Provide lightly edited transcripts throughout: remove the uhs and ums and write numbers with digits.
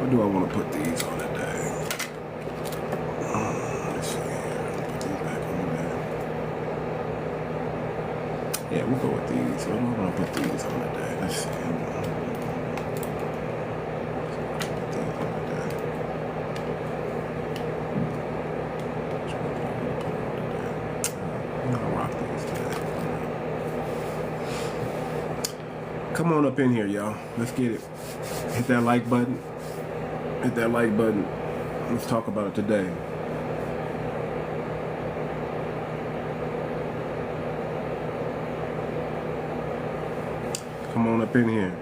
What do I want to put these on today? Let's see here. Put these back on today. Yeah, we'll go with these. What do I want to put these on today? Let's see. Come on up in here, y'all. Let's get it. Hit that like button. Hit that like button. Let's talk about it today. Come on up in here.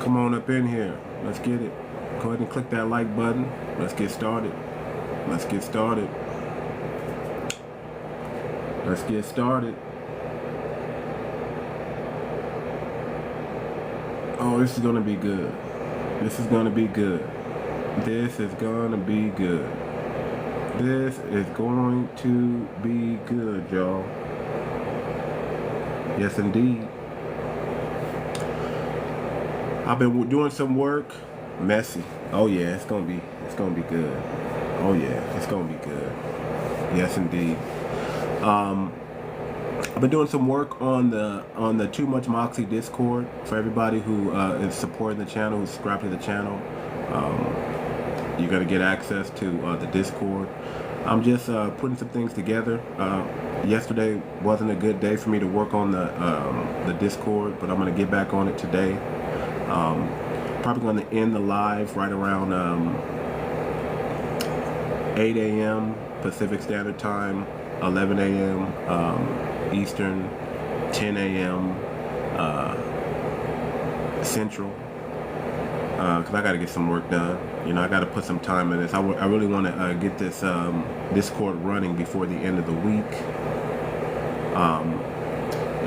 Come on up in here. Let's get it. Go ahead and click that like button. Let's get started. Let's get started. Let's get started. Oh, this is gonna be good. This is gonna be good. This is gonna be good. This is going to be good, y'all. Yes, indeed. I've been doing some work. Messy. Oh yeah, it's gonna be good. Oh yeah, it's gonna be good. Yes, indeed. I've been doing some work on the Too Much Moxie Discord for everybody who is supporting the channel, who's subscribed to the channel. You're gonna get access to the Discord. I'm just putting some things together. Yesterday wasn't a good day for me to work on the Discord, but I'm gonna get back on it today. Probably gonna end the live right around 8 a.m. Pacific Standard Time, 11 a.m. Eastern, 10 a.m. Central, because I got to get some work done. You know, I got to put some time in this. I really want to get this Discord running before the end of the week.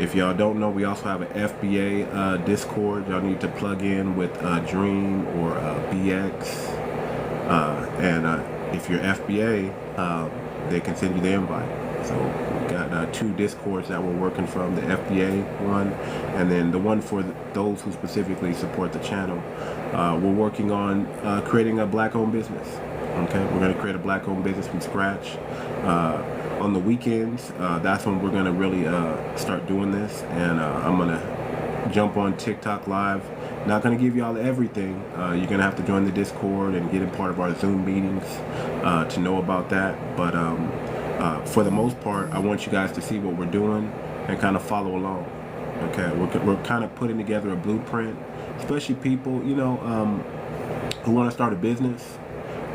If y'all don't know, we also have an FBA Discord. Y'all need to plug in with Dream or BX. If you're FBA, they can send you the invite. So we got 2 Discords that we're working from, the FBA one, and then the one for those who specifically support the channel. We're working on creating a black-owned business. Okay, we're going to create a black-owned business from scratch. On the weekends, that's when we're going to really start doing this, and I'm going to jump on TikTok Live. Not going to give y'all everything. You're going to have to join the Discord and get in part of our Zoom meetings to know about that. But for the most part, I want you guys to see what we're doing and kind of follow along. Okay, we're kind of putting together a blueprint, especially people, you know, who want to start a business,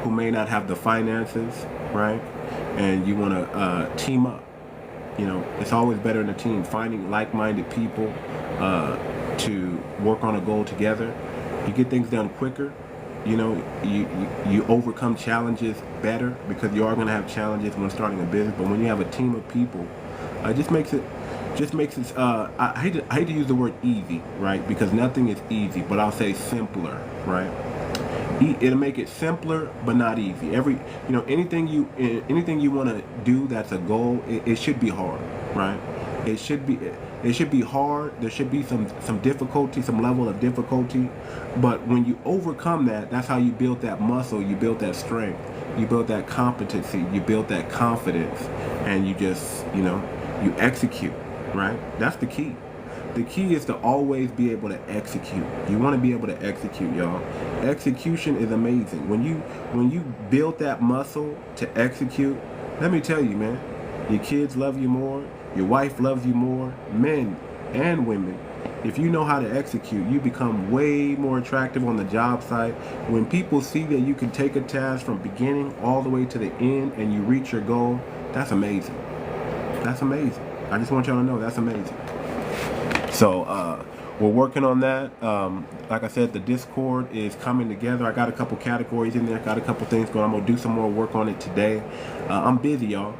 who may not have the finances, right? And you want to team up. You know, it's always better in a team. Finding like-minded people to work on a goal together, you get things done quicker. You know, you overcome challenges better, because you are going to have challenges when starting a business. But when you have a team of people, it just makes it I hate to use the word easy, right? Because nothing is easy, but I'll say simpler, right? It'll make it simpler, but not easy. Anything you want to do that's a goal, it should be hard, right? It should be hard. There should be some difficulty, some level of difficulty. But when you overcome that, that's how you build that muscle, you build that strength, you build that competency, you build that confidence, and you just, you execute, right? That's the key. The key is to always be able to execute. You want to be able to execute, y'all. Execution is amazing. When you build that muscle to execute, let me tell you, man, your kids love you more, your wife loves you more, men and women. If you know how to execute, you become way more attractive on the job site. When people see that you can take a task from beginning all the way to the end and you reach your goal, that's amazing. That's amazing. I just want y'all to know that's amazing. So we're working on that. Like I said, the Discord is coming together. I got a couple categories in there, got a couple things going. I'm gonna do some more work on it today. I'm busy, y'all.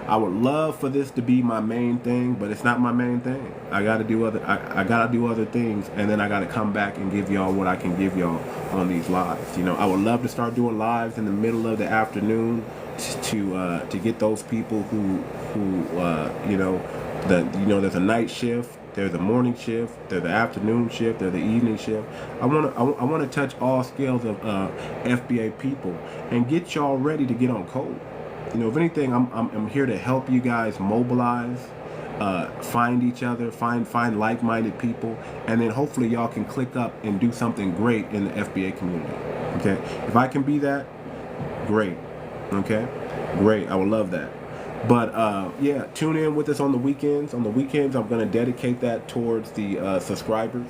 I would love for this to be my main thing, but it's not my main thing. I gotta do other things, and then I gotta come back and give y'all what I can give y'all on these lives. I would love to start doing lives in the middle of the afternoon to get those people who there's a night shift, there's a morning shift, there's the afternoon shift, there's the evening shift. I want to touch all scales of FBA people and get y'all ready to get on code. If anything, I'm here to help you guys mobilize, find each other, find like-minded people, and then hopefully y'all can click up and do something great in the FBA community. Okay, if I can be that, great. Okay, great. I would love that. But yeah, tune in with us on the weekends. On the weekends, I'm going to dedicate that towards the subscribers.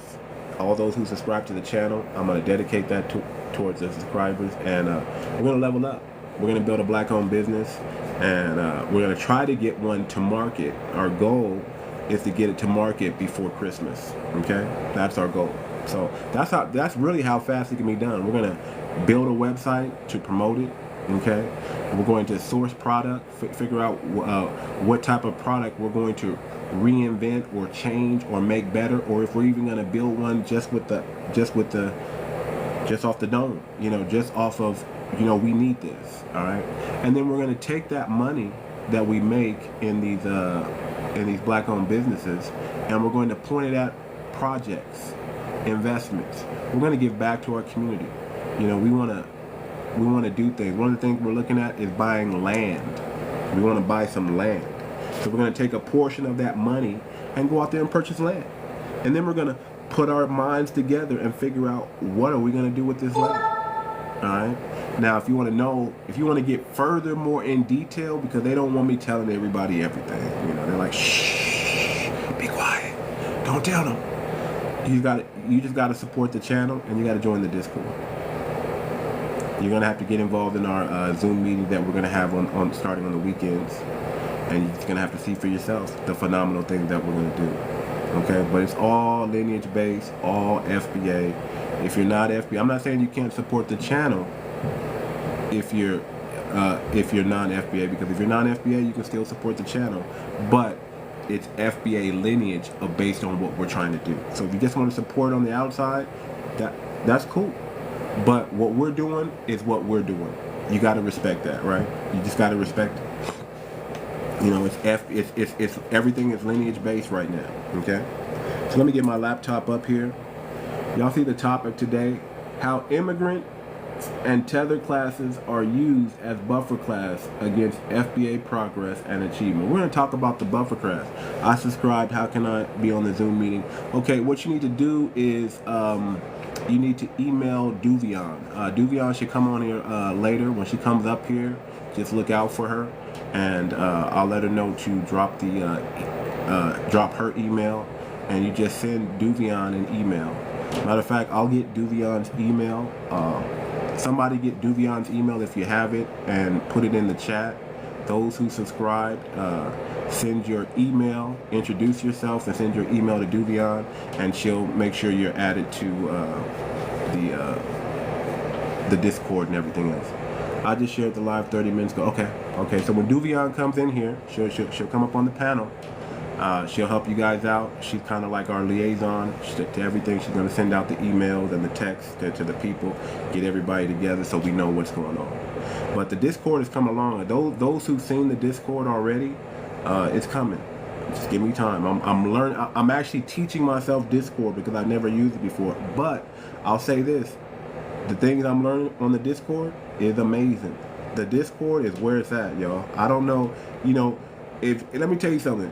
All those who subscribe to the channel, I'm going to dedicate that towards the subscribers, and we're going to level up. We're going to build a black-owned business, and we're going to try to get one to market. Our goal is to get it to market before Christmas. Okay, that's our goal. So that's really how fast it can be done. We're going to build a website to promote it. Okay, we're going to source product, figure out what type of product we're going to reinvent or change or make better, or if we're even going to build one just off the dome, just off of, we need this. All right, and then we're going to take that money that we make in these black-owned businesses, and we're going to point it at projects, investments. We're going to give back to our community. We want to do things. One of the things we're looking at is buying land. We want to buy some land. So we're going to take a portion of that money and go out there and purchase land. And then we're going to put our minds together and figure out what are we going to do with this land. All right. Now, if you want to get further more in detail, because they don't want me telling everybody everything. They're like, shh, be quiet. Don't tell them. You just got to support the channel, and you got to join the Discord. You're going to have to get involved in our Zoom meeting that we're going to have on starting on the weekends. And you're just going to have to see for yourself the phenomenal things that we're going to do. Okay? But it's all lineage-based, all FBA. If you're not FBA, I'm not saying you can't support the channel if you're non-FBA, because if you're non-FBA, you can still support the channel. But it's FBA lineage based on what we're trying to do. So if you just want to support on the outside, that's cool. But what we're doing is what we're doing. You got to respect that, right? You just got to respect it. It's everything is lineage based right now. Okay. So let me get my laptop up here. Y'all see the topic today: how immigrant and tethered classes are used as buffer class against FBA progress and achievement. We're going to talk about the buffer class. I subscribed. How can I be on the Zoom meeting? Okay. What you need to do is you need to email 𝗣𝗲𝗿𝗵𝘁𝘀𝗀𝗶cie. 𝗣𝗲𝗿𝗵𝘁 should come on here later. When she comes up here, just look out for her, and I'll let her know to drop her email, and you just send 𝗣𝗲𝗿 an email. Matter of fact, I'll get 𝗣𝗲𝗿's email. Somebody get 𝗣𝗲𝗿's email if you have it, and put it in the chat. Those who subscribed, send your email, introduce yourself, and send your email to 𝗣𝗲𝗿, and she'll make sure you're added to the Discord and everything else. I just shared the live 30 minutes ago. Okay. So when 𝗣𝗲𝗿 comes in here, she'll come up on the panel. She'll help you guys out. She's kind of like our liaison to everything. She's going to send out the emails and the texts to the people, get everybody together so we know what's going on. But the Discord has come along. Those who've seen the Discord already, it's coming. Just give me time. I'm learning. I'm actually teaching myself Discord because I've never used it before. But I'll say this: the things I'm learning on the Discord is amazing. The Discord is where it's at, y'all. I don't know. Let me tell you something.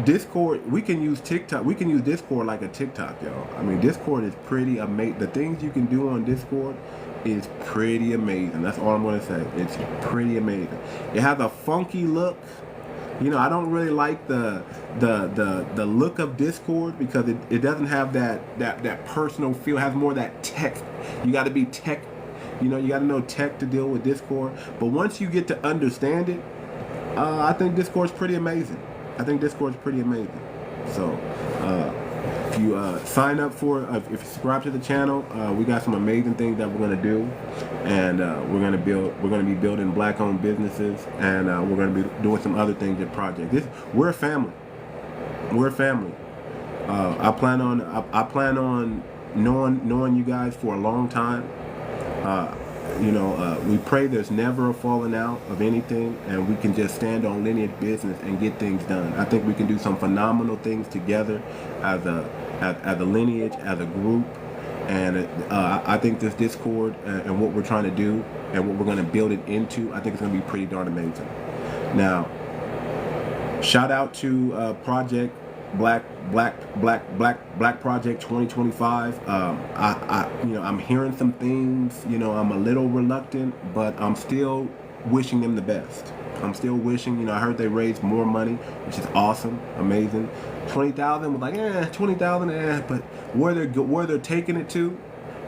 Discord, we can use TikTok. We can use Discord like a TikTok, y'all. I mean, Discord is pretty amazing. The things you can do on Discord is pretty amazing. That's all I'm going to say. It's pretty amazing. It has a funky look. I don't really like the look of Discord because it doesn't have that personal feel. It has more of that tech. You got to be tech. You got to know tech to deal with Discord. But once you get to understand it, I think Discord's pretty amazing. So if you sign up if you subscribe to the channel, we got some amazing things that we're going to do, and we're going to be building black-owned businesses, and we're going to be doing some other things in projects. We're a family. I plan on knowing you guys for a long time. we pray there's never a falling out of anything, and we can just stand on lineage business and get things done. I think we can do some phenomenal things together as a lineage, as a group, and I think this Discord and what we're trying to do and what we're going to build it into, I think it's going to be pretty darn amazing. Now, shout out to Project Black Project 2025. I'm hearing some things. I'm a little reluctant, but I'm still wishing them the best. I'm still wishing. I heard they raised more money, which is awesome, amazing. 20,000 was like, 20,000, but where they're taking it to,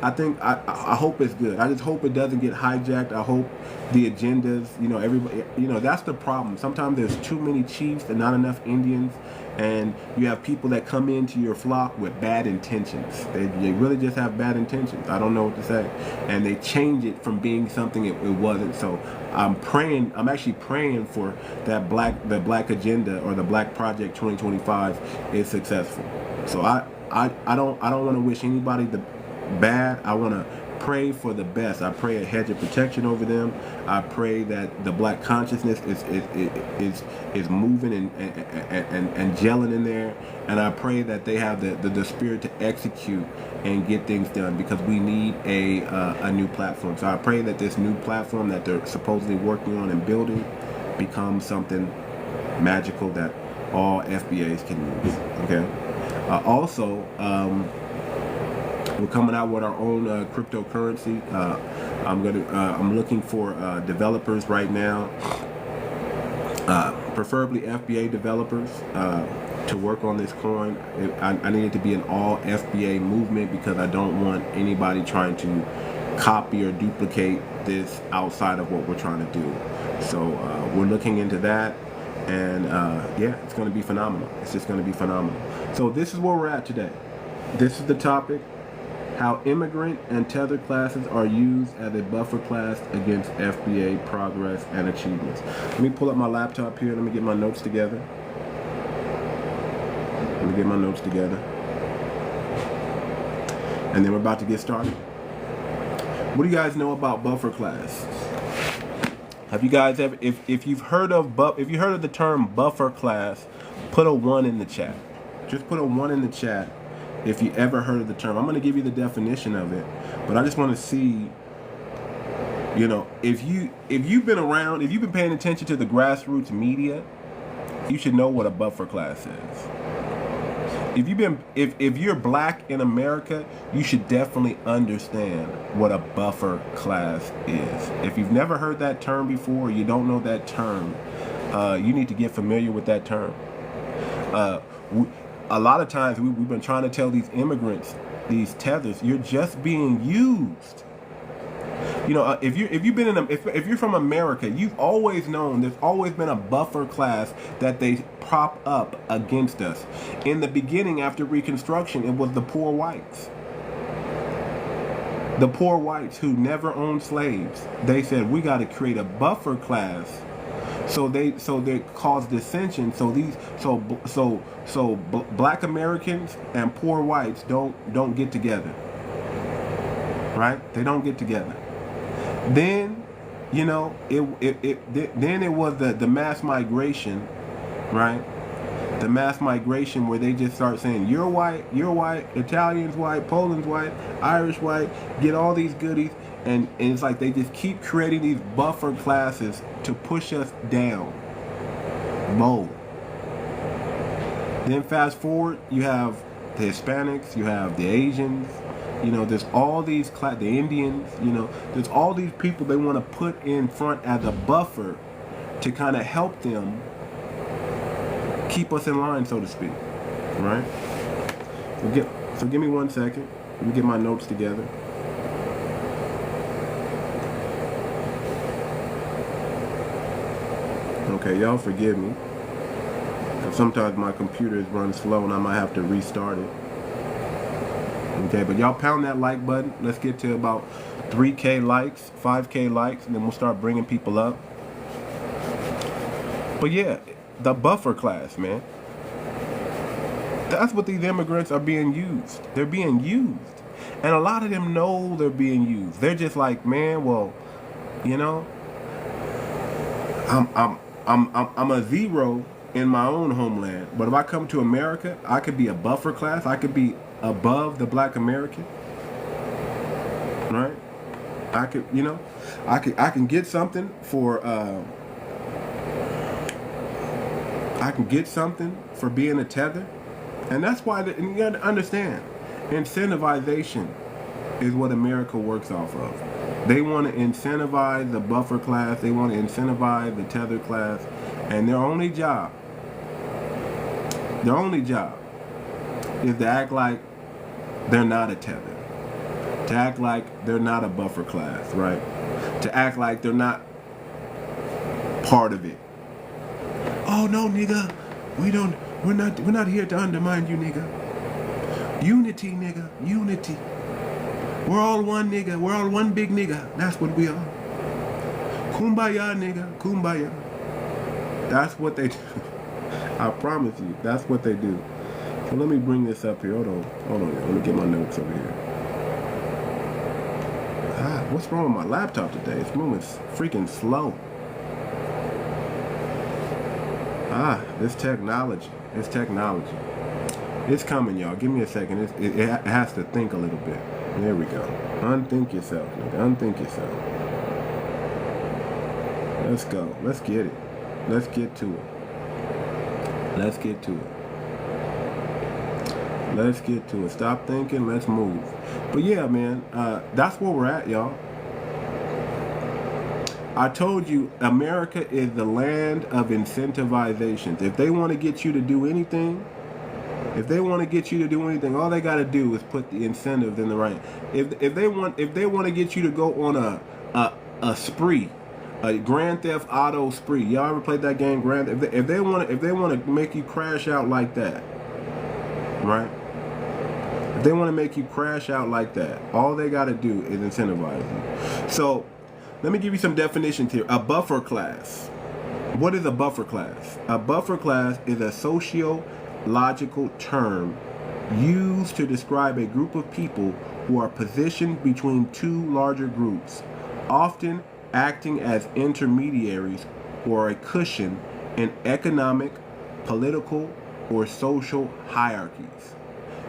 I hope it's good. I just hope it doesn't get hijacked. I hope the agendas, everybody, that's the problem. Sometimes there's too many chiefs and not enough Indians, and you have people that come into your flock with bad intentions. They really just have bad intentions. I don't know what to say. And they change it from being something it wasn't. So I'm actually praying for that the black agenda, or the Black Project 2025 is successful. So I don't want to wish anybody the bad. I want to pray for the best. I pray a hedge of protection over them. I pray that the black consciousness is moving and gelling in there, and I pray that they have the spirit to execute and get things done, because we need a new platform. So I pray that this new platform that they're supposedly working on and building becomes something magical that all FBAs can use. Okay. Also, we're coming out with our own cryptocurrency. I'm looking for developers right now, preferably FBA developers, to work on this coin. I need it to be an all FBA movement, because I don't want anybody trying to copy or duplicate this outside of what we're trying to do. So we're looking into that, and yeah, it's going to be phenomenal. It's just going to be phenomenal. So this is where we're at today. This is the topic: how immigrant and tethered classes are used as a buffer class against FBA progress and achievements. Let me pull up my laptop here. Let me get my notes together. And then we're about to get started. What do you guys know about buffer class? Have you guys ever, if you've heard of the term buffer class, put a 1 in the chat. Just put a 1 in the chat if you ever heard of the term. I'm going to give you the definition of it, but I just want to see, if you've been around, if you've been paying attention to the grassroots media, you should know what a buffer class is. If you're black in America, you should definitely understand what a buffer class is. If you've never heard that term before, you don't know that term, you need to get familiar with that term. A lot of times we've been trying to tell these immigrants, these tethers, you're just being used. If you're from America, you've always known there's always been a buffer class that they prop up against us. In the beginning, after Reconstruction, it was the poor whites. The poor whites who never owned slaves. They said, we got to create a buffer class. So they cause dissension. So black Americans and poor whites don't get together. Right? They don't get together. Then, then it was the mass migration, right? The mass migration where they just start saying, you're white, Italian's white, Poland's white, Irish white, get all these goodies. And it's like they just keep creating these buffer classes to push us down. Low. Then fast forward, you have the Hispanics, you have the Asians, there's all these the Indians, there's all these people they want to put in front as a buffer to kind of help them keep us in line, so to speak, right? So give me 1 second. Let me get my notes together. Okay, y'all forgive me. Sometimes my computer is running slow and I might have to restart it. Okay, but y'all pound that like button. Let's get to about 3K likes, 5K likes, and then we'll start bringing people up. But yeah, the buffer class, man. That's what these immigrants are being used. They're being used. And a lot of them know they're being used. They're just like, man, well, you know, I'm a zero in my own homeland, but if I come to America, I could be a buffer class. I could be above the black American, right? I could, you know, I can get something for I can get something for being a tether, and that's why. And you got to understand, incentivization is what America works off of. They want to incentivize the buffer class. They want to incentivize the tether class, and their only job is to act like they're not a tether, to act like they're not a buffer class, right? To act like they're not part of it. Oh no, nigga, we're not here to undermine you, nigga. Unity, nigga, unity. We're all one, nigga. We're all one big nigga. That's what we are. Kumbaya, nigga, kumbaya. That's what they do. I promise you, that's what they do. So let me bring this up here. Hold on. Let me get my notes over here. What's wrong with my laptop today? It's moving freaking slow. This technology. It's coming, y'all. Give me a second. It has to think a little bit. There we go. Unthink yourself, nigga. Unthink yourself. Let's go. Let's get it. Let's get to it. Let's get to it. Let's get to it. Stop thinking. Let's move. But yeah, man, that's where we're at, y'all. I told you, America is the land of incentivizations. If they want to get you to do anything, all they got to do is put the incentives in the right. If they want to get you to go on a spree, a Grand Theft Auto spree. Y'all ever played that game, Grand? If they want to make you crash out like that, right? If they want to make you crash out like that, all they got to do is incentivize you. So, let me give you some definitions here. A buffer class. What is a buffer class? A buffer class is a sociological term used to describe a group of people who are positioned between two larger groups, often acting as intermediaries or a cushion in economic, political, or social hierarchies.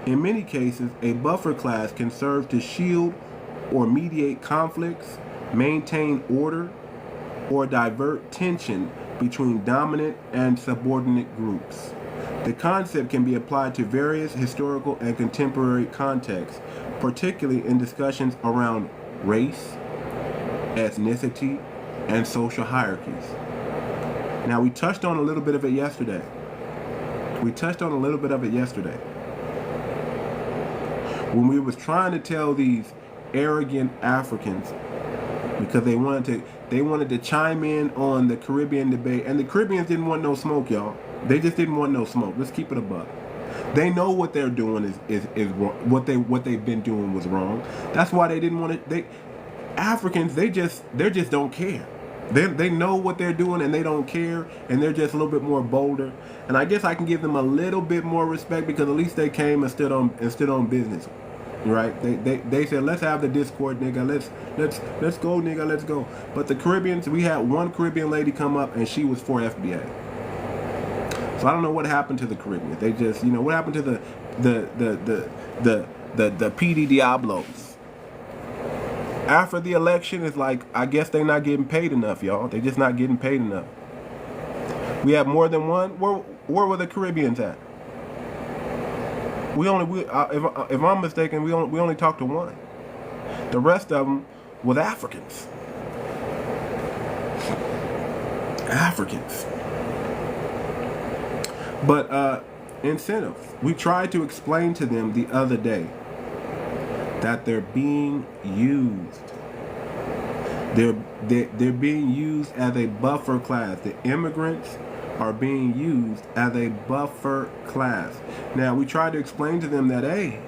In many cases, a buffer class can serve to shield or mediate conflicts, maintain order, or divert tension between dominant and subordinate groups. The concept can be applied to various historical and contemporary contexts, particularly in discussions around race, ethnicity, and social hierarchies. Now, we touched on a little bit of it yesterday. When we was trying to tell these arrogant Africans, because they wanted to chime in on the Caribbean debate, and the Caribbeans didn't want no smoke, y'all. They just didn't want no smoke. Let's keep it a buck. They know what they're doing is wrong. What they've been doing was wrong. That's why they didn't want to. Africans, they just don't care. They know what they're doing and they don't care, and they're just a little bit more bolder. And I guess I can give them a little bit more respect because at least they came and stood on business. Right? They said, let's have the discord, nigga. Let's go, nigga. Let's go. But the Caribbeans, we had one Caribbean lady come up and she was for FBA. So I don't know what happened to the Caribbeans. They just, what happened to the PD Diablos? After the election, it's like, I guess they're not getting paid enough, y'all. They're just not getting paid enough. We have more than one. Where were the Caribbeans at? If I'm mistaken, we only talked to one. The rest of them was Africans. But incentives. We tried to explain to them the other day that they're being used. They're being used as a buffer class. The immigrants are being used as a buffer class. Now, we tried to explain to them that, hey,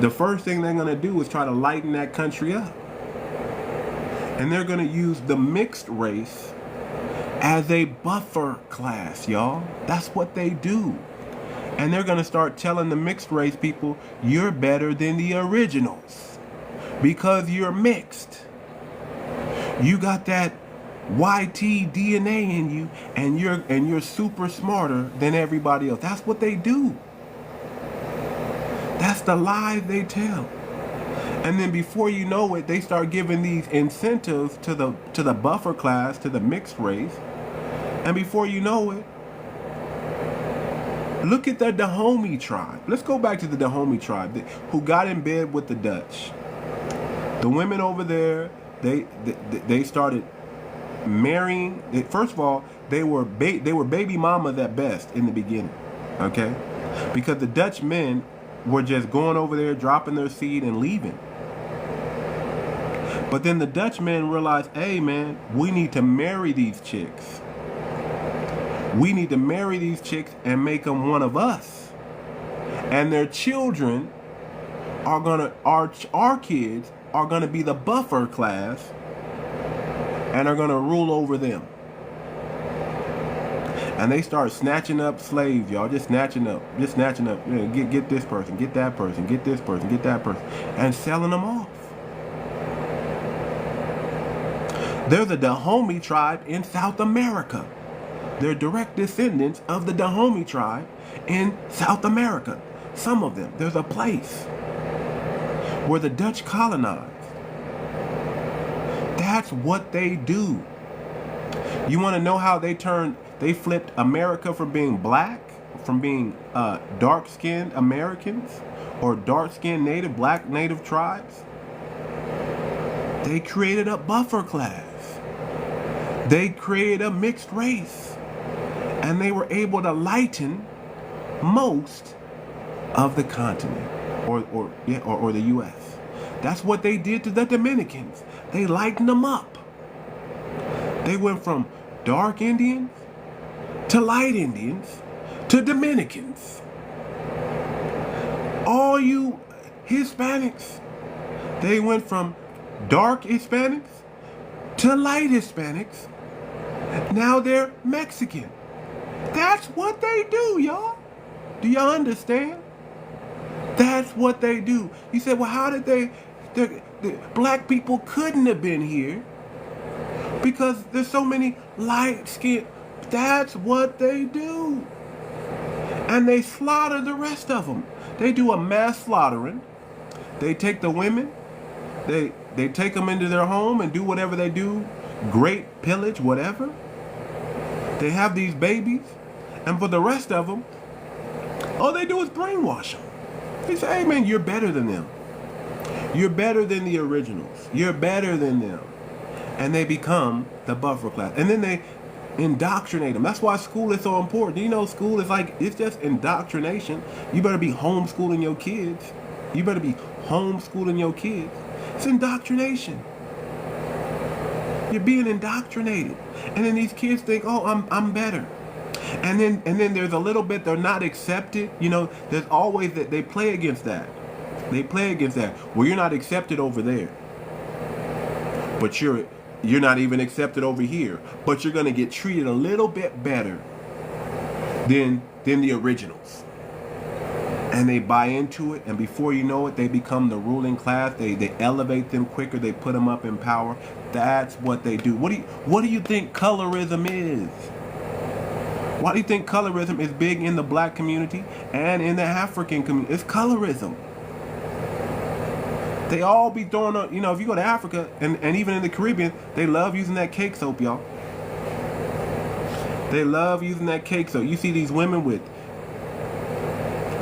the first thing they're going to do is try to lighten that country up. And they're going to use the mixed race as a buffer class, y'all. That's what they do. And they're going to start telling the mixed race people, you're better than the originals because you're mixed. You got that YT DNA in you, and you're super smarter than everybody else. That's what they do. That's the lie they tell. And then before you know it, they start giving these incentives to the buffer class, to the mixed race. And before you know it, look at the 𝗣𝗶𝗴𝗵𝘁𝘀𝘁 tribe. Let's go back to the 𝗣𝗍𝗵𝗵𝘁 tribe who got in bed with the Dutch. The women over there, they started marrying. First of all, they were baby mamas at best in the beginning, okay? Because the Dutch men were just going over there, dropping their seed and leaving. But then the Dutch men realized, hey man, we need to marry these chicks. We need to marry these chicks and make them one of us. And their children are gonna, our kids are gonna be the buffer class and are gonna rule over them. And they start snatching up slaves, y'all. Just snatching up. You know, get this person, get that person, get this person, get that person, and selling them off. They're the 𝗣𝗍𝗵𝗵𝘁𝘂𝘁 tribe in South America. They're direct descendants of the 𝗣𝗍𝗵𝗵𝘁𝘂𝘁 tribe in South America. Some of them. There's a place where the Dutch colonized. That's what they do. You want to know how they flipped America from being black, from being dark-skinned Americans or dark-skinned black native tribes? They created a buffer class. They created a mixed race. And they were able to lighten most of the continent or the U.S. That's what they did to the Dominicans. They lightened them up. They went from dark Indians to light Indians to Dominicans. All you Hispanics, they went from dark Hispanics to light Hispanics. Now they're Mexican. That's what they do, y'all. Do y'all understand? That's what they do. You said, well, how did the black people couldn't have been here because there's so many light skinned. That's what they do. And they slaughter the rest of them. They do a mass slaughtering. They take the women, they take them into their home and do whatever they do, rape, pillage, whatever. They have these babies, and for the rest of them, all they do is brainwash them. They say, hey man, you're better than them. You're better than the originals. You're better than them. And they become the buffer class. And then they indoctrinate them. That's why school is so important. You know, school is like, it's just indoctrination. You better be homeschooling your kids. You better be homeschooling your kids. It's indoctrination. You're being indoctrinated. And then these kids think, oh, I'm better. And then there's a little bit they're not accepted. You know, there's always that they play against that. They play against that. Well, you're not accepted over there. But you're not even accepted over here. But you're gonna get treated a little bit better than the originals. And they buy into it, and before you know it, they become the ruling class. They elevate them quicker. They put them up in power. That's what they do. What do you think colorism is? Why do you think colorism is big in the black community and in the African community? It's colorism. They all be throwing up, you know, if you go to Africa and even in the Caribbean, they love using that cake soap, y'all. They love using that cake soap. You see these women with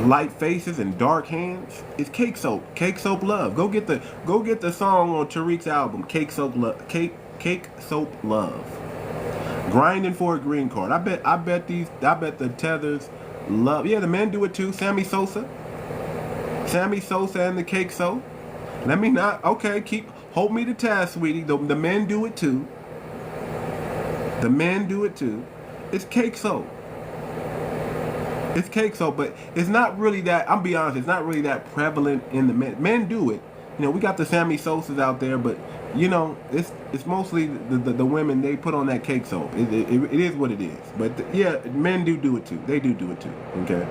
light faces and dark hands. It's cake soap. Cake soap love. Go get the song on Tariq's album, Cake Soap Love. Cake Soap Love. Grinding for a green card. I bet the tethers love. Yeah, the men do it too. Sammy Sosa and the cake soap. Let me not. Okay, hold me to task, sweetie. The men do it too. The men do it too. It's cake soap. It's cake soap, but it's not really that. I'll be honest. It's not really that prevalent in the men. Men do it. You know, we got the Sammy Sosas out there, but you know, it's mostly the women. They put on that cake soap. It is what it is. But yeah, men do it too. They do it too. Okay.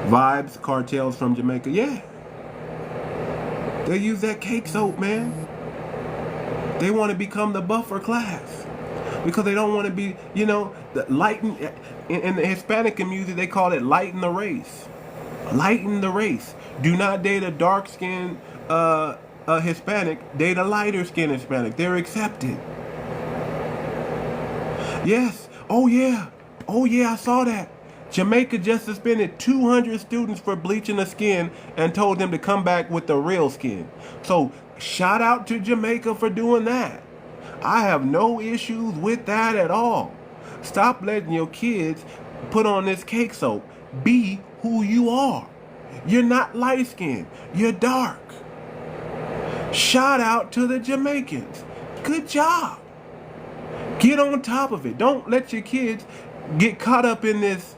Vibes cartels from Jamaica. Yeah. They use that cake soap, man. They want to become the buffer class. Because they don't want to be, you know, lighten. In the Hispanic community, they call it lighten the race. Lighten the race. Do not date a dark-skinned Hispanic. Date a lighter-skinned Hispanic. They're accepted. Yes. Oh, yeah. Oh, yeah, I saw that. Jamaica just suspended 200 students for bleaching the skin and told them to come back with the real skin. So, shout out to Jamaica for doing that. I have no issues with that at all. Stop letting your kids put on this cake soap. Be who you are. You're not light-skinned. You're dark. Shout out to the Jamaicans. Good job. Get on top of it. Don't let your kids get caught up in this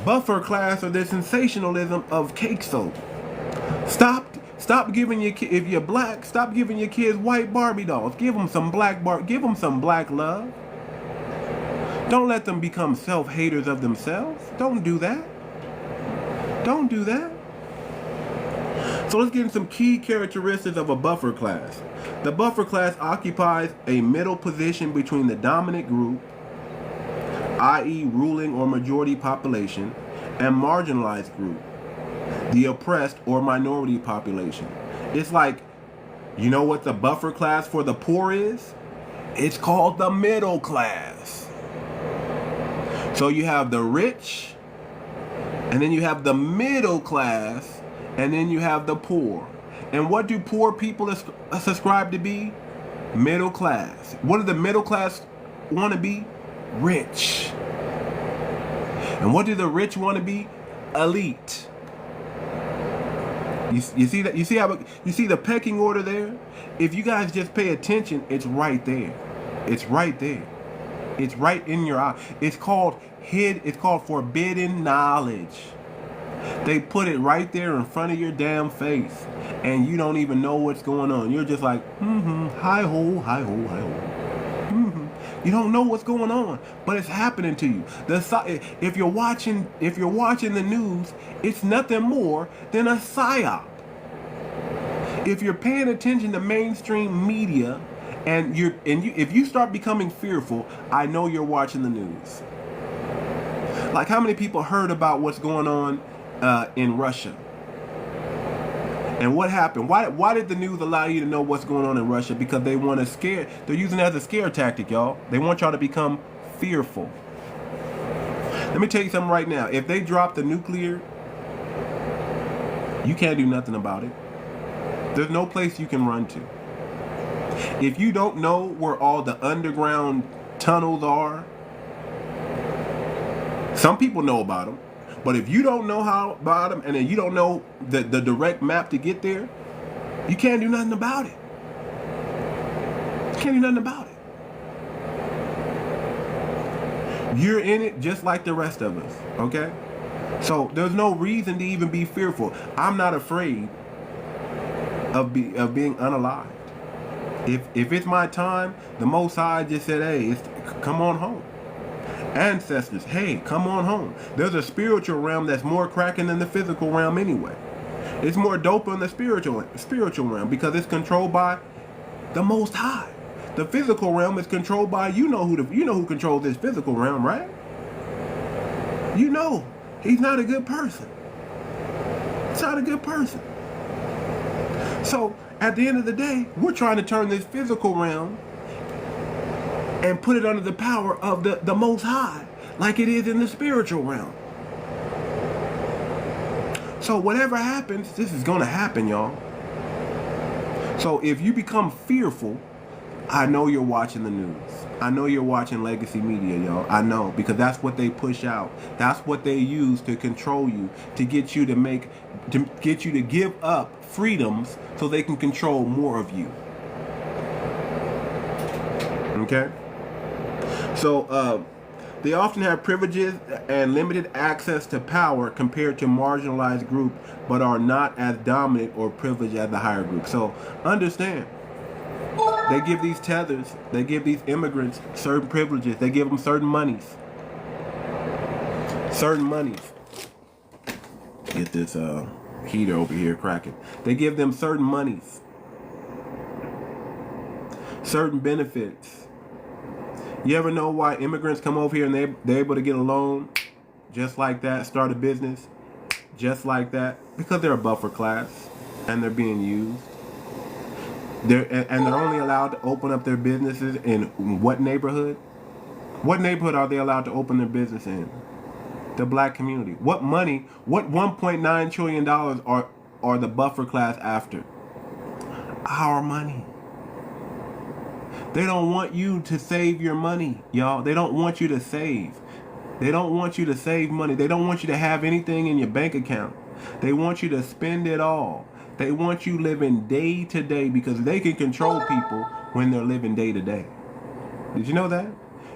buffer class or this sensationalism of cake soap. Stop giving your kids, if you're black, stop giving your kids white Barbie dolls. Give them some give them some black love. Don't let them become self-haters of themselves. Don't do that. Don't do that. So let's get into some key characteristics of a buffer class. The buffer class occupies a middle position between the dominant group, i.e. ruling or majority population, and marginalized group, the oppressed or minority population. It's like, you know what the buffer class for the poor is? It's called the middle class. So you have the rich, and then you have the middle class, and then you have the poor. And what do poor people subscribe to be? Middle class. What do the middle class want to be? Rich. And what do the rich want to be? Elite. You see that? You see how? You see the pecking order there? If you guys just pay attention, it's right there. It's right there. It's right in your eye. It's called forbidden knowledge. They put it right there in front of your damn face, and you don't even know what's going on. You're just like, hi ho, hi ho, hi ho. You don't know what's going on, but it's happening to you. If you're watching the news, it's nothing more than a psyop. If you're paying attention to mainstream media, if you start becoming fearful, I know you're watching the news. Like, how many people heard about what's going on in Russia? And what happened? Why did the news allow you to know what's going on in Russia? Because they want to scare. They're using it as a scare tactic, y'all. They want y'all to become fearful. Let me tell you something right now. If they drop the nuclear, you can't do nothing about it. There's no place you can run to. If you don't know where all the underground tunnels are, some people know about them. But if you don't know how about them, and then you don't know the direct map to get there, you can't do nothing about it. You can't do nothing about it. You're in it just like the rest of us, okay? So there's no reason to even be fearful. I'm not afraid of being unalived. If it's my time, the Most High just said, hey, come on home. Ancestors, hey, come on home. There's a spiritual realm that's more cracking than the physical realm anyway. It's more dope in the spiritual realm because it's controlled by the Most High. The physical realm is controlled by you know who controls this physical realm, right? You know, he's not a good person. He's not a good person. So at the end of the day, we're trying to turn this physical realm and put it under the power of the Most High, like it is in the spiritual realm. So whatever happens, this is gonna happen, y'all. So if you become fearful, I know you're watching the news. I know you're watching legacy media, y'all. I know, because that's what they push out. That's what they use to control you, to get you to give up freedoms so they can control more of you. Okay? So they often have privileges and limited access to power compared to marginalized group, but are not as dominant or privileged as the higher group. So understand, they give these tethers, they give these immigrants certain privileges, they give them certain monies. Get this heater over here cracking. They give them certain monies, certain benefits. You ever know why immigrants come over here and they're able to get a loan just like that, start a business just like that? Because they're a buffer class and they're being used. They're only allowed to open up their businesses in what neighborhood? What neighborhood are they allowed to open their business in? The black community. What money, what $1.9 trillion are the buffer class after? Our money. They don't want you to save your money, y'all. They don't want you to save. They don't want you to save money. They don't want you to have anything in your bank account. They want you to spend it all. They want you living day to day because they can control people when they're living day to day. Did you know that?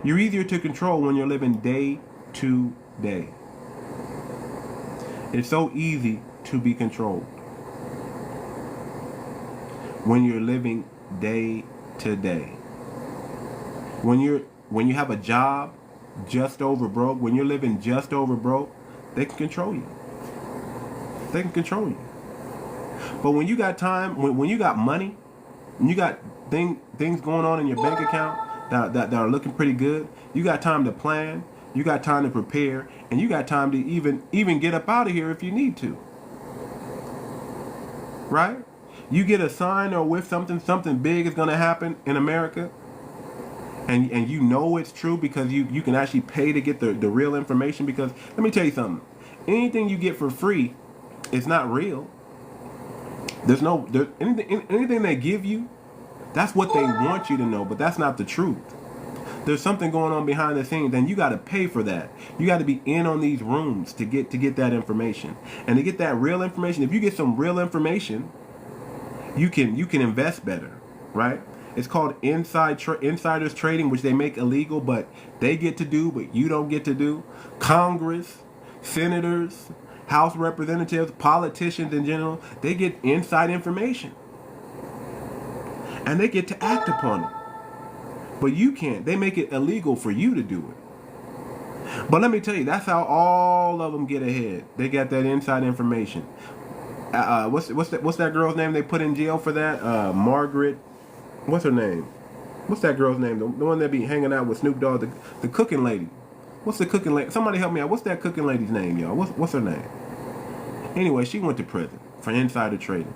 You're easier to control when you're living day to day. It's so easy to be controlled when you're living day to day. When you have a job just over broke, when you're living just over broke, they can control you. They can control you. But when you got time, when you got money, and you got things going on in your bank account that are looking pretty good, you got time to plan, you got time to prepare, and you got time to even get up out of here if you need to. Right? You get a sign or with something big is going to happen in America, and you know it's true because you can actually pay to get the real information. Because let me tell you something, anything you get for free is not real. Anything they give you, that's what they want you to know, but that's not the truth. There's something going on behind the scenes, and you got to pay for that. You got to be in on these rooms to get that information, and to get that real information. If you get some real information, you can invest better, right? It's called insiders trading, which they make illegal, but they get to do, but you don't get to do. Congress, senators, House representatives, politicians in general, they get inside information. And they get to act upon it. But you can't. They make it illegal for you to do it. But let me tell you, that's how all of them get ahead. They got that inside information. What's that girl's name they put in jail for that? Margaret. What's her name? What's that girl's name? The one that be hanging out with Snoop Dogg, the cooking lady. What's the cooking lady? Somebody help me out. What's that cooking lady's name, y'all? What's her name? Anyway, she went to prison for insider trading.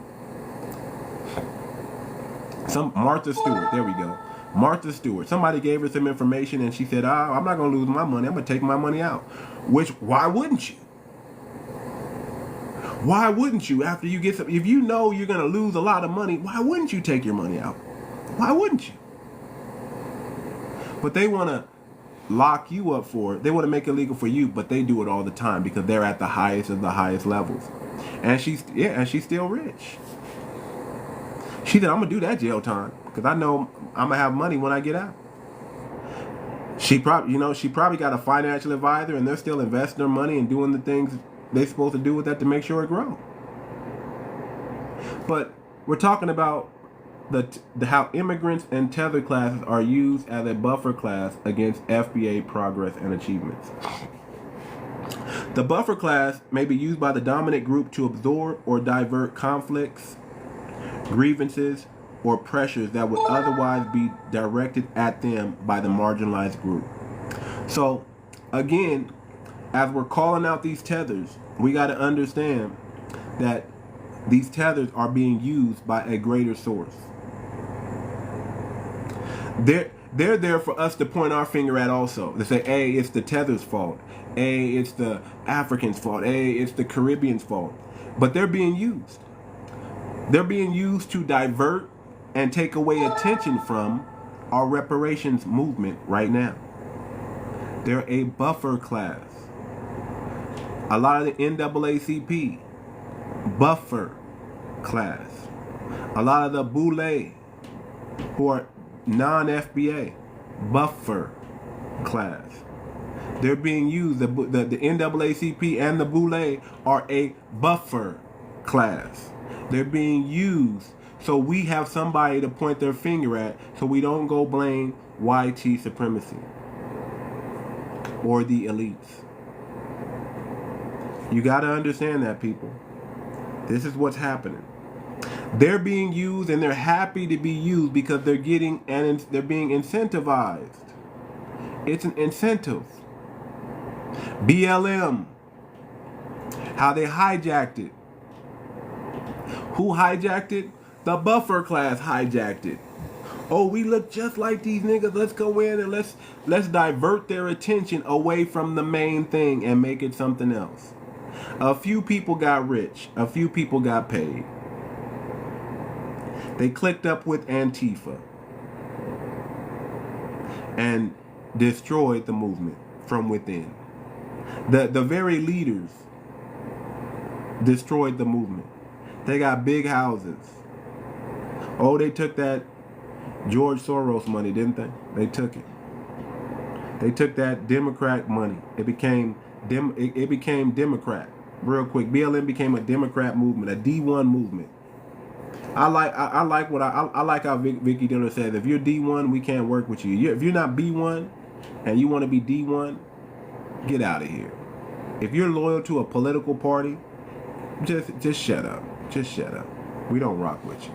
Martha Stewart. There we go. Martha Stewart. Somebody gave her some information and she said, I'm not going to lose my money. I'm going to take my money out. Why wouldn't you? Why wouldn't you after you get some? If you know you're going to lose a lot of money, why wouldn't you take your money out? Why wouldn't you? But they want to lock you up for it. They want to make it legal for you, but they do it all the time because they're at the highest of the highest levels. And she's still rich. She said, I'm going to do that jail time because I know I'm going to have money when I get out. She probably got a financial advisor and they're still investing their money and doing the things they're supposed to do with that to make sure it grows. But we're talking about how immigrants and tethered classes are used as a buffer class against FBA progress and achievements. The buffer class may be used by the dominant group to absorb or divert conflicts, grievances, or pressures that would otherwise be directed at them by the marginalized group. So, again, as we're calling out these tethers, we got to understand that these tethers are being used by a greater source. They're there for us to point our finger at also. To say, hey, it's the tether's fault. Hey, it's the Africans' fault. Hey, it's the Caribbean's fault. But they're being used. They're being used to divert and take away attention from our reparations movement right now. They're a buffer class. A lot of the NAACP, buffer class. A lot of the boule, who are non-FBA, buffer class. They're being used. The NAACP and the boule are a buffer class. They're being used so we have somebody to point their finger at, so we don't go blame white supremacy or the elites. You got to understand that, people. This is what's happening. They're being used, and they're happy to be used because they're getting and they're being incentivized. It's an incentive. BLM. How they hijacked it. Who hijacked it? The buffer class hijacked it. Oh, we look just like these niggas. Let's go in and let's divert their attention away from the main thing and make it something else. A few people got rich. A few people got paid. They clicked up with Antifa and destroyed the movement from within. The very leaders destroyed the movement. They got big houses. Oh, they took that George Soros money, didn't they? They took it. They took that Democrat money. It became Democrat real quick. BLM became a Democrat movement, a D1 movement. I like how Vicky Diller says, if you're D1, we can't work with you. If you're not B1 and you want to be D1, get out of here. If you're loyal to a political party, just shut up. Just shut up. We don't rock with you.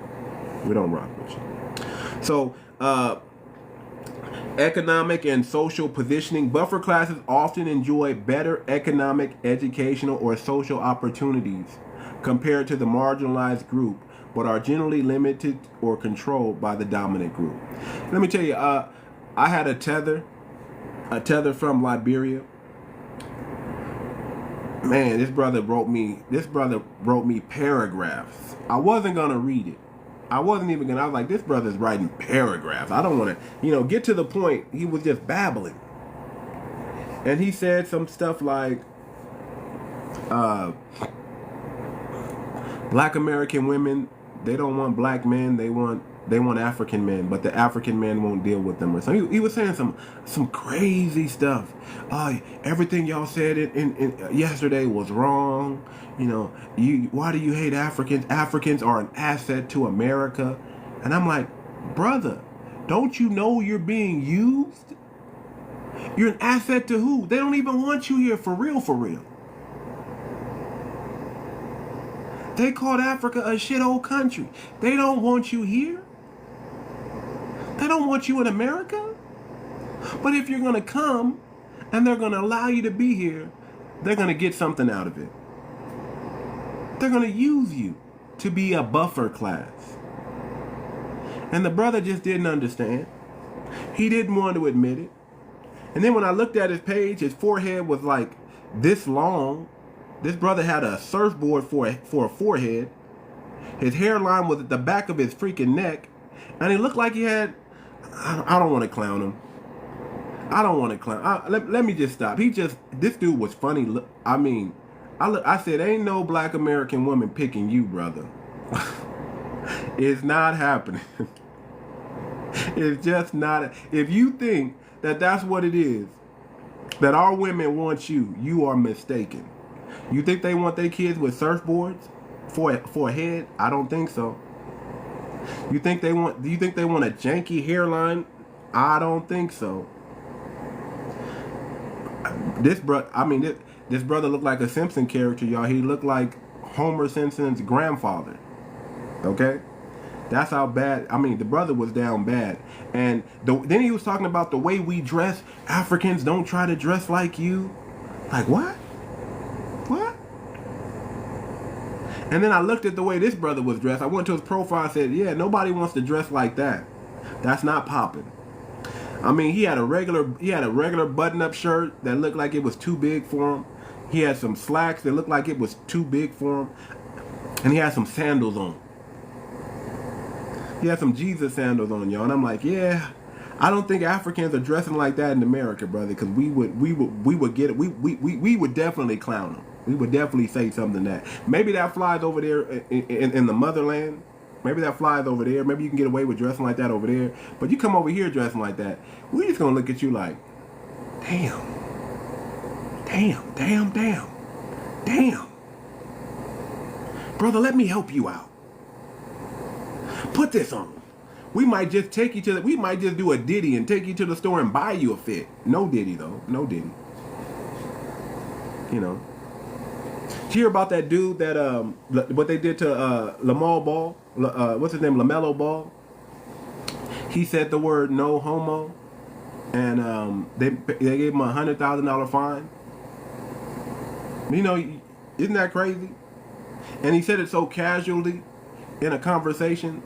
We don't rock with you. So, economic and social positioning. Buffer classes often enjoy better economic, educational, or social opportunities compared to the marginalized group, but are generally limited or controlled by the dominant group. Let me tell you, I had a tether from Liberia. Man, this brother wrote me paragraphs. I wasn't gonna read it. I was like, this brother's writing paragraphs. I don't want to, get to the point. He was just babbling. And he said some stuff like, black American women, they don't want black men, they want African men, but the African men won't deal with them. So he was saying some crazy stuff. Everything y'all said in yesterday was wrong. Why do you hate Africans? Africans are an asset to America. And I'm like, brother, don't you know you're being used? You're an asset to who? They don't even want you here for real, for real. They called Africa a shithole country. They don't want you here. They don't want you in America. But if you're going to come and they're going to allow you to be here, they're going to get something out of it. They're going to use you to be a buffer class. And the brother just didn't understand. He didn't want to admit it. And then when I looked at his page, his forehead was like this long. This brother had a surfboard for a forehead. His hairline was at the back of his freaking neck. And he looked like he had... I don't want to clown him. I don't want to clown. Let me just stop. This dude was funny. I said, ain't no black American woman picking you, brother. It's not happening. It's just not. If you think that that's what it is, that our women want you, you are mistaken. You think they want their kids with surfboards for a head? I don't think so. Do you think they want a janky hairline? I don't think so. This brother looked like a Simpson character, y'all. He looked like Homer Simpson's grandfather. Okay? That's how bad. The brother was down bad. And then he was talking about the way we dress. Africans don't try to dress like you. Like, what? What? And then I looked at the way this brother was dressed. I went to his profile and said, yeah, nobody wants to dress like that. That's not popping. He had a regular button-up shirt that looked like it was too big for him. He had some slacks that looked like it was too big for him. And he had some sandals on. He had some Jesus sandals on, y'all. And I'm like, yeah, I don't think Africans are dressing like that in America, brother, because we would get it. We would definitely clown them. We would definitely say something that maybe that flies over there in the motherland. Maybe that flies over there. Maybe you can get away with dressing like that over there. But you come over here dressing like that, we're just going to look at you like, damn. Brother, let me help you out. Put this on. We might just take you we might just do a ditty and take you to the store and buy you a fit. No ditty, though. No ditty. Did you hear about that dude that what they did to Lamelo Ball? What's his name? LaMelo Ball. He said the word "no homo," and they gave him a $100,000 fine. You know, isn't that crazy? And he said it so casually in a conversation.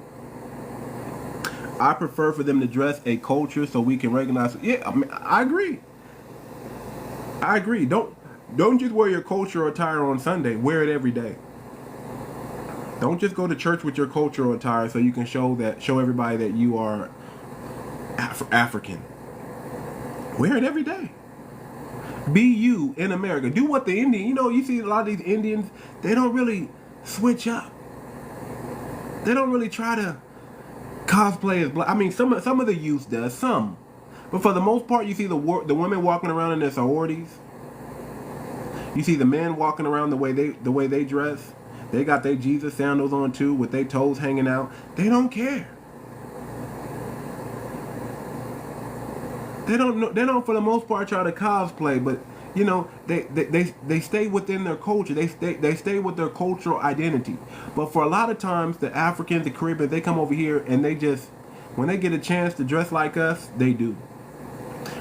I prefer for them to dress a culture so we can recognize. Yeah, I mean, I agree. I agree. Don't just wear your cultural attire on Sunday. Wear it every day. Don't just go to church with your cultural attire so you can show everybody that you are African. Wear it every day. Be you in America. Do what the Indian. You know, you see a lot of these Indians. They don't really switch up. They don't really try to cosplay as black. I mean, some of the youth does some, but for the most part, you see the women walking around in their sororities. You see the men walking around the way they dress. They got their Jesus sandals on too, with their toes hanging out. They don't care. They don't for the most part try to cosplay, but you know they stay within their culture. They stay with their cultural identity. But for a lot of times, the Africans, the Caribbeans, they come over here and they just, when they get a chance to dress like us, they do.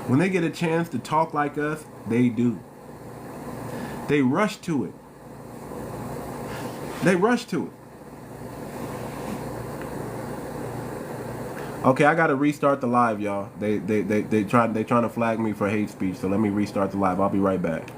When they get a chance to talk like us, they do. They rush to it. They rush to it. Okay, I gotta restart the live, y'all. They trying to flag me for hate speech, so let me restart the live. I'll be right back.